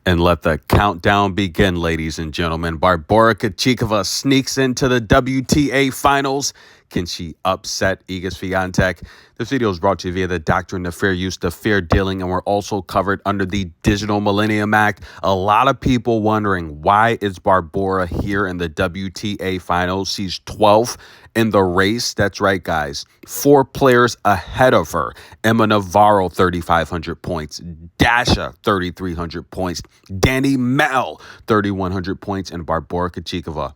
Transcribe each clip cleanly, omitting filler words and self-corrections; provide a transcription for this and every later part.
And let the countdown begin, ladies and gentlemen. Barbora Krejcikova sneaks into the WTA finals. Can she upset Iga Swiatek? This video is brought to you via the Doctrine of Fair Use, the Fair Dealing, and we're also covered under the Digital Millennium Act. A lot of people wondering, why is Barbora here in the WTA finals? She's 12th in the race. That's right, guys. 4 players ahead of her. Emma Navarro, 3,500 points. Dasha, 3,300 points. Danny Mel, 3,100 points. And Barbora Krejcikova,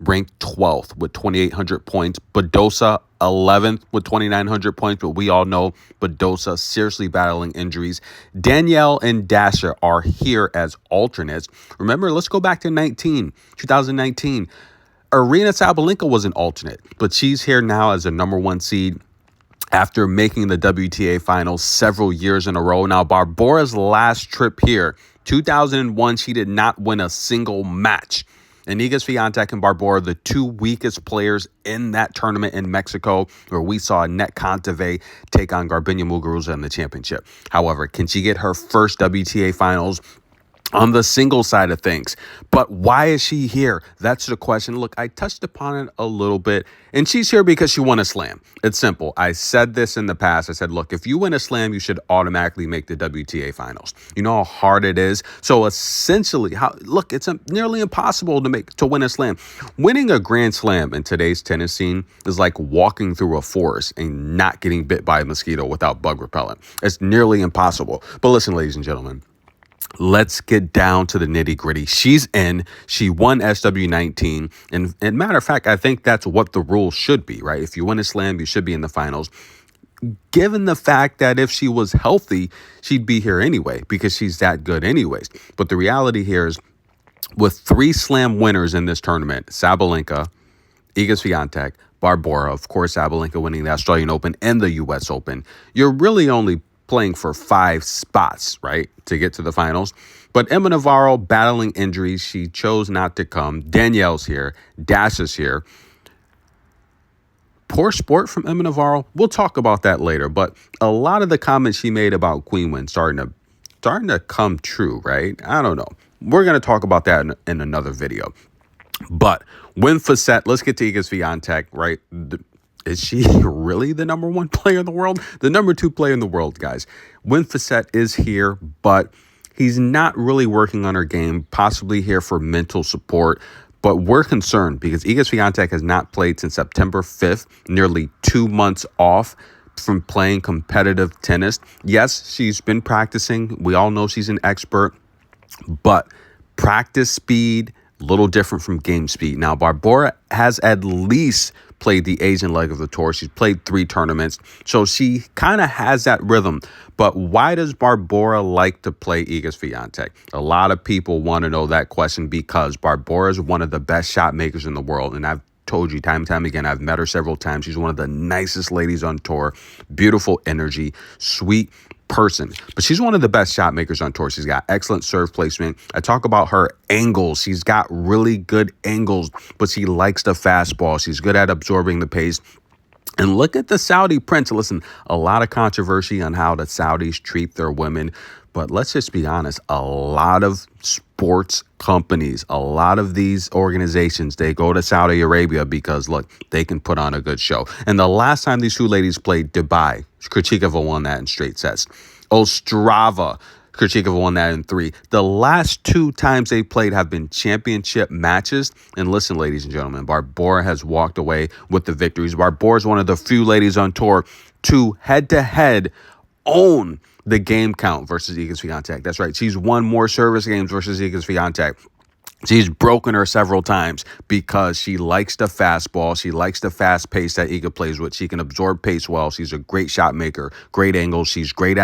ranked 12th with 2,800 points. Badosa, 11th with 2,900 points. But we all know Badosa seriously battling injuries. Danielle and Dasha are here as alternates. Remember, let's go back to 2019. Aryna Sabalenka was an alternate, but she's here now as a #1 seed after making the WTA finals several years in a row. Now, Barbora's last trip here, 2001, she did not win a single match. And Iga Swiatek and Barbora, the 2 weakest players in that tournament in Mexico, where we saw Net Kontaveit take on Garbiñe Muguruza in the championship. However, can she get her first WTA finals on the single side of things? But why is she here? That's the question. Look, I touched upon it a little bit, and she's here because she won a slam. It's simple. I said this in the past. I said, look, if you win a slam, you should automatically make the WTA finals. You know how hard it is? So essentially, it's nearly impossible to win a slam. Winning a grand slam in today's tennis scene is like walking through a forest and not getting bit by a mosquito without bug repellent. It's nearly impossible. But listen, ladies and gentlemen, let's get down to the nitty gritty. She's in. She won SW19. And matter of fact, I think that's what the rule should be, right? If you win a slam, you should be in the finals. Given the fact that if she was healthy, she'd be here anyway because she's that good anyways. But the reality here is, with 3 slam winners in this tournament, Sabalenka, Iga Swiatek, Barbora, of course, Sabalenka winning the Australian Open and the US Open, you're really only playing for 5 spots, right, to get to the finals. But Emma Navarro battling injuries. She chose not to come. Danielle's here. Dasha's here. Poor sport from Emma Navarro. We'll talk about that later. But a lot of the comments she made about Queen Win starting to come true, right? I don't know. We're going to talk about that in another video. But win for set. Let's get to Iga Swiatek, right? Is she really the #1 player in the world? The #2 player in the world, guys. Win Facette is here, but he's not really working on her game, possibly here for mental support. But we're concerned because Iga Swiatek has not played since September 5th, nearly 2 months off from playing competitive tennis. Yes, she's been practicing. We all know she's an expert, but practice speed, a little different from game speed. Now, Barbora has at least played the Asian leg of the tour. She's played 3 tournaments, so she kind of has that rhythm. But why does Barbora like to play Iga Swiatek? A lot of people want to know that question because Barbora is one of the best shot makers in the world, and I've told you time and time again, I've met her several times. She's one of the nicest ladies on tour, beautiful energy, sweet person, but she's one of the best shot makers on tour. She's got excellent serve placement. I talk about her angles. She's got really good angles, but she likes the fastball. She's good at absorbing the pace. And look at the Saudi prince. Listen, a lot of controversy on how the Saudis treat their women, but let's just be honest. A lot of sports companies, a lot of these organizations, they go to Saudi Arabia because, look, they can put on a good show. And the last time these 2 ladies played, Dubai, Krejcikova won that in straight sets. Ostrava, Krejcikova won that in 3. The last 2 times they played have been championship matches. And listen, ladies and gentlemen, Barbora has walked away with the victories. Barbora is one of the few ladies on tour to head-to-head own the game count versus Iga Swiatek. That's right. She's won more service games versus Iga Swiatek. She's broken her several times because she likes the fastball. She likes the fast pace that Iga plays with. She can absorb pace well. She's a great shot maker, great angles. She's great at